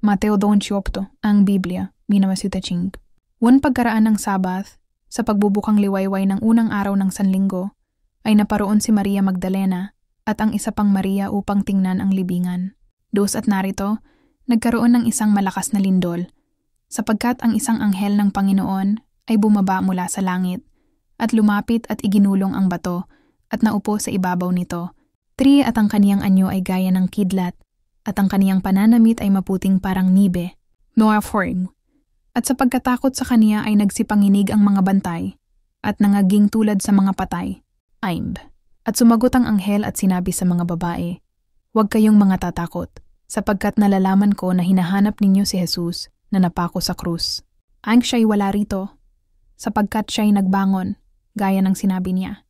Mateo 28, ang Biblia, minamasutajing. One pagkaraan ng Sabath, sa pagbubukang liwayway ng unang araw ng Sanlinggo, ay naparoon si Maria Magdalena at ang isa pang Maria upang tingnan ang libingan. At narito, nagkaroon ng isang malakas na lindol, sapagkat ang isang anghel ng Panginoon ay bumaba mula sa langit at lumapit at iginulong ang bato at naupo sa ibabaw nito. 3 At ang kaniyang anyo ay gaya ng kidlat at ang kaniyang pananamit ay maputing parang nibe. At sa pagkatakot sa kaniya ay nagsipanginig ang mga bantay at nangaging tulad sa mga patay. At sumagot ang anghel at sinabi sa mga babae, "Huwag kayong mga tatakot, sapagkat nalalaman ko na hinahanap ninyo si Jesus na napako sa krus. Ang siya'y wala rito, sapagkat siya'y nagbangon, gaya ng sinabi niya.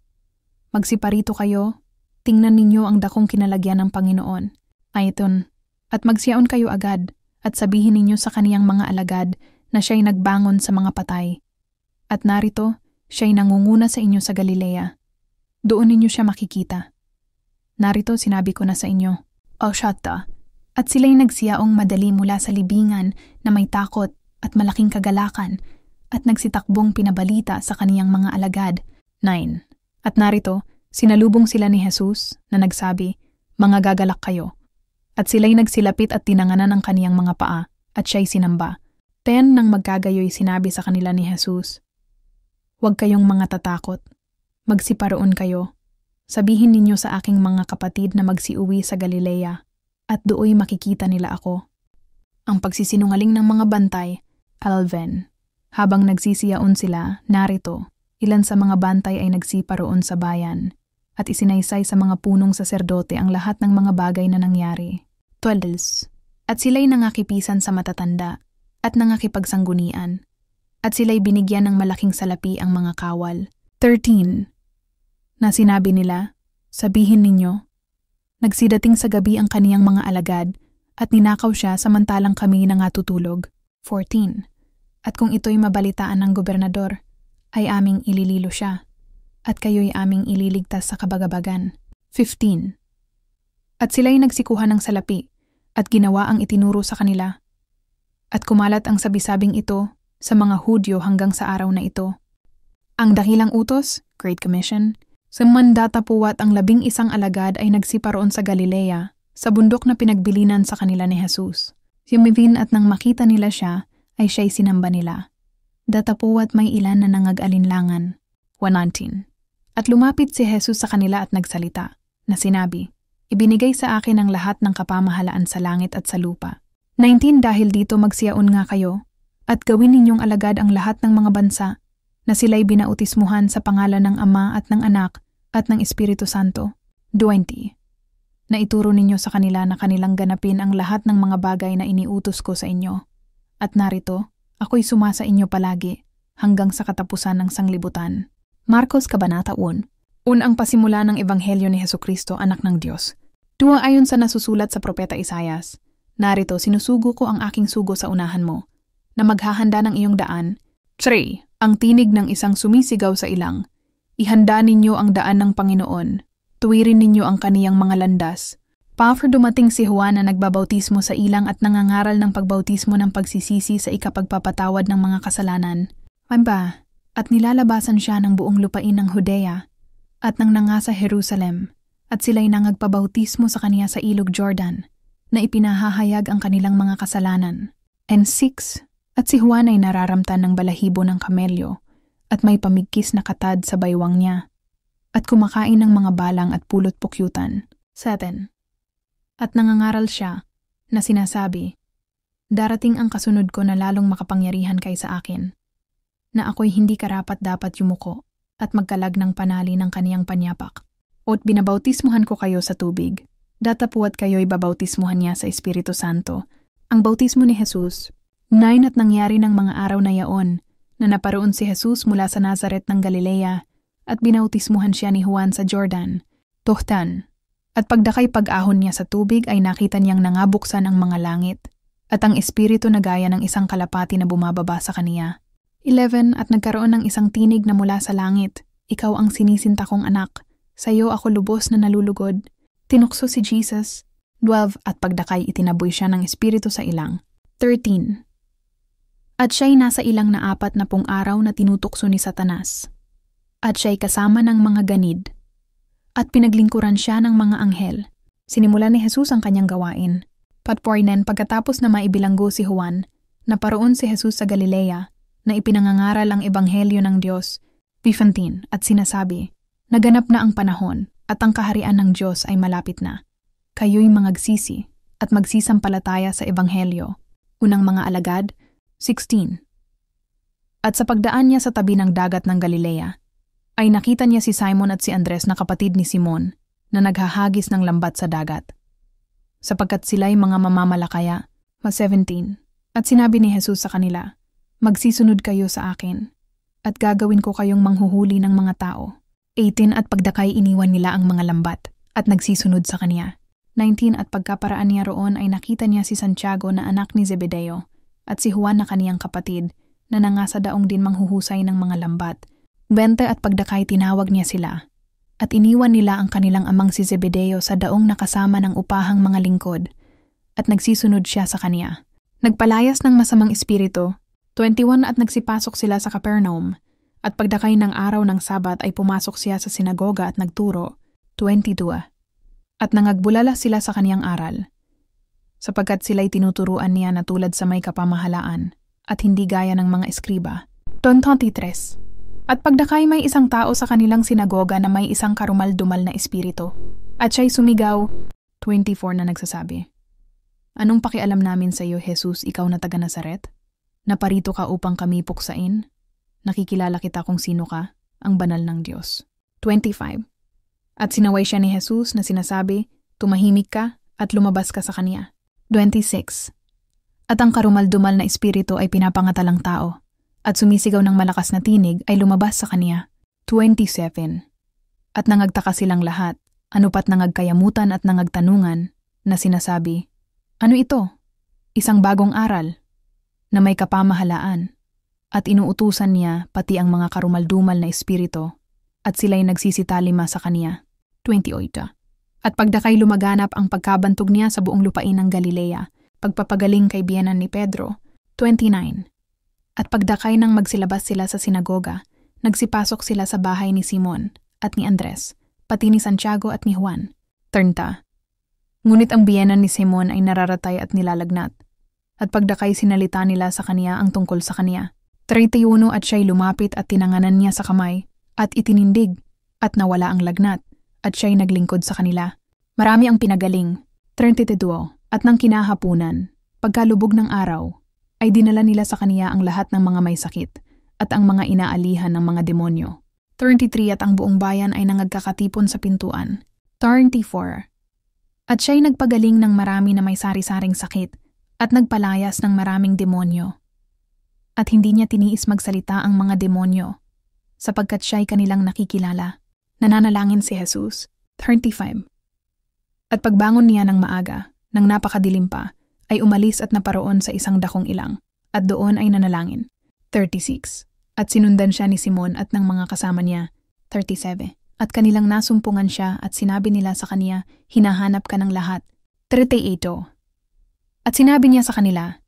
Magsiparito kayo, tingnan ninyo ang dakong kinalagyan ng Panginoon. At magsiyaon kayo agad, at sabihin ninyo sa kaniyang mga alagad na siya'y nagbangon sa mga patay. At narito, siya'y nangunguna sa inyo sa Galilea. Doon ninyo siya makikita. Narito, sinabi ko na sa inyo." At sila'y nagsiyaong madali mula sa libingan na may takot at malaking kagalakan at nagsitakbong pinabalita sa kaniyang mga alagad. 9 At narito, sinalubong sila ni Jesus na nagsabi, "Mga gagalak kayo." At sila'y nagsilapit at tinanganan ng kaniyang mga paa at siya'y sinamba. 10 Nang magkagayoy sinabi sa kanila ni Jesus, "Huwag kayong mga tatakot. Magsiparoon kayo. Sabihin ninyo sa aking mga kapatid na magsiuwi sa Galilea at dooy makikita nila ako." Ang pagsisinungaling ng mga bantay, 11 Habang nagsisiyaon sila, narito, ilan sa mga bantay ay nagsiparoon sa bayan at isinaysay sa mga punong saserdote ang lahat ng mga bagay na nangyari. 12 At sila'y nangakipisan sa matatanda at nangakipagsangunian, at sila'y binigyan ng malaking salapi ang mga kawal. 13 Na sinabi nila, "Sabihin ninyo, nagsidating sa gabi ang kaniyang mga alagad at ninakaw siya samantalang kami nangatutulog." 14 At kung ito'y mabalitaan ng gobernador, ay aming ilililo siya, at kayo'y aming ililigtas sa kabagabagan. 15 At sila'y nagsikuha ng salapi, at ginawa ang itinuro sa kanila. At kumalat ang sabi-sabing ito sa mga Hudyo hanggang sa araw na ito. Ang dakilang utos, Great Commission, samandatapuwat ang 11 alagad ay nagsiparoon sa Galilea, sa bundok na pinagbilinan sa kanila ni Jesus. Yumivin at nang makita nila siya, ay siya'y sinamba nila. Datapuwat may ilan na nangag-alinlangan. 119 At lumapit si Jesus sa kanila at nagsalita, na sinabi, "Ibinigay sa akin ang lahat ng kapamahalaan sa langit at sa lupa." 19 Dahil dito magsiyaon nga kayo, at gawin ninyong alagad ang lahat ng mga bansa, na sila'y binautismuhan sa pangalan ng Ama at ng Anak at ng Espiritu Santo. 20 Na ituro ninyo sa kanila na kanilang ganapin ang lahat ng mga bagay na iniutos ko sa inyo. At narito, ako'y sumasa inyo palagi, hanggang sa katapusan ng sanglibutan. Marcos Kabanata 1 Unang pasimula ng Ebanghelyo ni Hesukristo, Anak ng Diyos. Ayon sa nasusulat sa Propeta Isaias, "Narito, sinusugo ko ang aking sugo sa unahan mo, na maghahanda ng iyong daan." 3 Ang tinig ng isang sumisigaw sa ilang, "Ihanda ninyo ang daan ng Panginoon, tuwirin ninyo ang kaniyang mga landas." Dumating si Juan na nagbabautismo sa ilang at nangangaral ng pagbautismo ng pagsisisi sa ikapagpapatawad ng mga kasalanan. At nilalabasan siya ng buong lupain ng Judea at nang nangasa Jerusalem, at sila'y nangagpabautismo sa kaniya sa ilog Jordan, na ipinahahayag ang kanilang mga kasalanan. And 6 At si Juan ay nararamtan ng balahibo ng kamelyo at may pamigkis na katad sa baywang niya, at kumakain ng mga balang at pulot pukyutan. 7 At nangangaral siya na sinasabi, "Darating ang kasunod ko na lalong makapangyarihan kaysa akin, na ako'y hindi karapat dapat yumuko at magkalag ng panali ng kaniyang panyapak. O't binabautismuhan ko kayo sa tubig, datapuat kayo'y babautismuhan niya sa Espiritu Santo." Ang bautismo ni Jesus. 9 At nangyari ng mga araw na yaon, na naparoon si Jesus mula sa Nazaret ng Galilea, at binautismuhan siya ni Juan sa Jordan. 10 At pagdakay pag-ahon niya sa tubig ay nakita niyang nangabuksan ang mga langit, at ang Espiritu na gaya ng isang kalapati na bumababa sa kaniya. 11 At nagkaroon ng isang tinig na mula sa langit, "Ikaw ang sinisinta kong anak, sa iyo ako lubos na nalulugod." Tinukso si Jesus. 12 At pagdakay itinaboy siya ng Espiritu sa ilang, 13. At siya'y nasa ilang na 40 araw na tinutukso ni Satanas. At siya'y kasama ng mga ganid. At pinaglingkuran siya ng mga anghel. Sinimulan ni Jesus ang kanyang gawain. Patpornen pagkatapos na maibilanggo si Juan, naparoon si Jesus sa Galilea, na ipinangangaral ang ebanghelyo ng Diyos, 15, at sinasabi, naganap na ang panahon, at ang kaharian ng Diyos ay malapit na. Kayo'y mangagsisi, at magsisampalataya sa ebanghelyo. Unang mga alagad, 16. At sa pagdaan niya sa tabi ng dagat ng Galilea, ay nakita niya si Simon at si Andres na kapatid ni Simon, na naghahagis ng lambat sa dagat. Sapagkat sila'y mga mamamalakaya, 17. At sinabi ni Jesus sa kanila, magsisunod kayo sa akin, at gagawin ko kayong manghuhuli ng mga tao. 18. At pagdakay iniwan nila ang mga lambat, at nagsisunod sa kanya. 19. At pagkaparaan niya roon ay nakita niya si Santiago na anak ni Zebedeo, at si Juan na kaniyang kapatid, na nangasa daong din manghuhusay ng mga lambat. 20. At pagdakay tinawag niya sila, at iniwan nila ang kanilang amang si Zebedeo sa daong nakasama ng upahang mga lingkod, at nagsisunod siya sa kaniya. Nagpalayas ng masamang espiritu, 21. At nagsipasok sila sa Capernaum, at pagdakay ng araw ng Sabat ay pumasok siya sa sinagoga at nagturo, 22. At nangagbulala sila sa kaniyang aral, sapagkat sila'y tinuturuan niya na tulad sa may kapamahalaan, at hindi gaya ng mga eskriba. 23. At pagdakay may isang tao sa kanilang sinagoga na may isang karumal-dumal na espiritu, at siya'y sumigaw, 24 na nagsasabi, anong pakialam namin sa iyo, Jesus, ikaw na taga Nazaret? Naparito ka upang kami puksain? Nakikilala kita kung sino ka, ang banal ng Diyos. 25. At sinaway siya ni Jesus na sinasabi, tumahimik ka at lumabas ka sa kaniya. 26. At ang karumal-dumal na espiritu ay pinapangatalang tao, at sumisigaw ng malakas na tinig ay lumabas sa kaniya. 27. At nangagtaka silang lahat, anupat nangagkayamutan at nangagtanungan, na sinasabi, ano ito? Isang bagong aral, na may kapamahalaan, at inuutusan niya pati ang mga karumaldumal na espiritu, at sila'y nagsisitalima sa kaniya. 28. At pagdakay lumaganap ang pagkabantog niya sa buong lupain ng Galilea, pagpapagaling kay biyenan ni Pedro. 29. At pagdakay nang magsilabas sila sa sinagoga, nagsipasok sila sa bahay ni Simon at ni Andres, pati ni Santiago at ni Juan. 30. Ngunit ang biyenan ni Simon ay nararatay at nilalagnat, at pagdakay sinalita nila sa kaniya ang tungkol sa kaniya. 31. At siya'y lumapit at tinanganan niya sa kamay, at itinindig, at nawala ang lagnat, at siya'y naglingkod sa kanila. Marami ang pinagaling. 32. At nang kinahapunan, pagkalubog ng araw, ay dinala nila sa kaniya ang lahat ng mga may sakit, at ang mga inaalihan ng mga demonyo. 33. At ang buong bayan ay nangagkakatipon sa pintuan. 34. At siya'y nagpagaling ng marami na may sari-saring sakit, at nagpalayas ng maraming demonyo. At hindi niya tiniis magsalita ang mga demonyo, sapagkat siya'y kanilang nakikilala. Nananalangin si Jesus. 35. At pagbangon niya ng maaga, nang napakadilim pa, ay umalis at naparoon sa isang dakong ilang, at doon ay nanalangin. 36. At sinundan siya ni Simon at ng mga kasama niya. 37. At kanilang nasumpungan siya at sinabi nila sa kaniya, hinahanap ka ng lahat. 38. At sinabi niya sa kanila,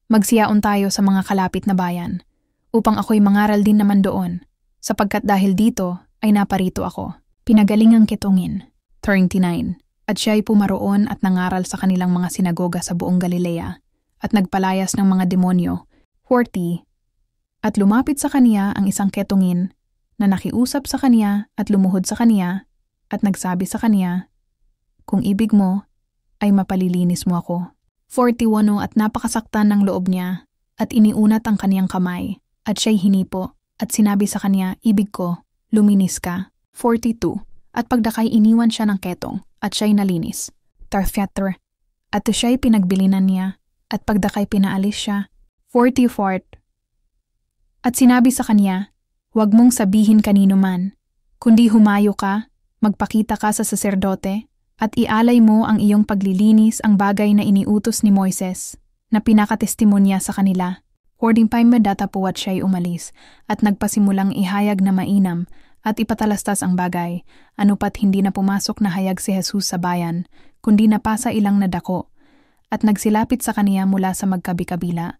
magsiyaon tayo sa mga kalapit na bayan, upang ako'y mangaral din naman doon, sapagkat dahil dito ay naparito ako. Pinagaling ang ketungin. 39. At siya'y pumaroon at nangaral sa kanilang mga sinagoga sa buong Galilea, at nagpalayas ng mga demonyo. 40. At lumapit sa kaniya ang isang ketungin, na nakiusap sa kaniya at lumuhod sa kaniya, at nagsabi sa kaniya, kung ibig mo, ay mapalilinis mo ako. 41. At napakasaktan ng loob niya, at iniunat ang kaniyang kamay, at siya'y hinipo, at sinabi sa kaniya, ibig ko, luminis ka. 42. At pagdakay iniwan siya ng ketong, at siya'y nalinis. 34. At siya'y pinagbilinan niya, at pagdakay pinaalis siya. 44. At sinabi sa kaniya, huwag mong sabihin kanino man, kundi humayo ka, magpakita ka sa saserdote, at ialay mo ang iyong paglilinis ang bagay na iniutos ni Moises, na pinakatestimonya sa kanila. 45. Datapuat siya'y umalis, at nagpasimulang ihayag na mainam, at ipatalastas ang bagay, anupat hindi na pumasok na hayag si Jesus sa bayan, kundi napasa ilang na dako, at nagsilapit sa kaniya mula sa magkabi-kabila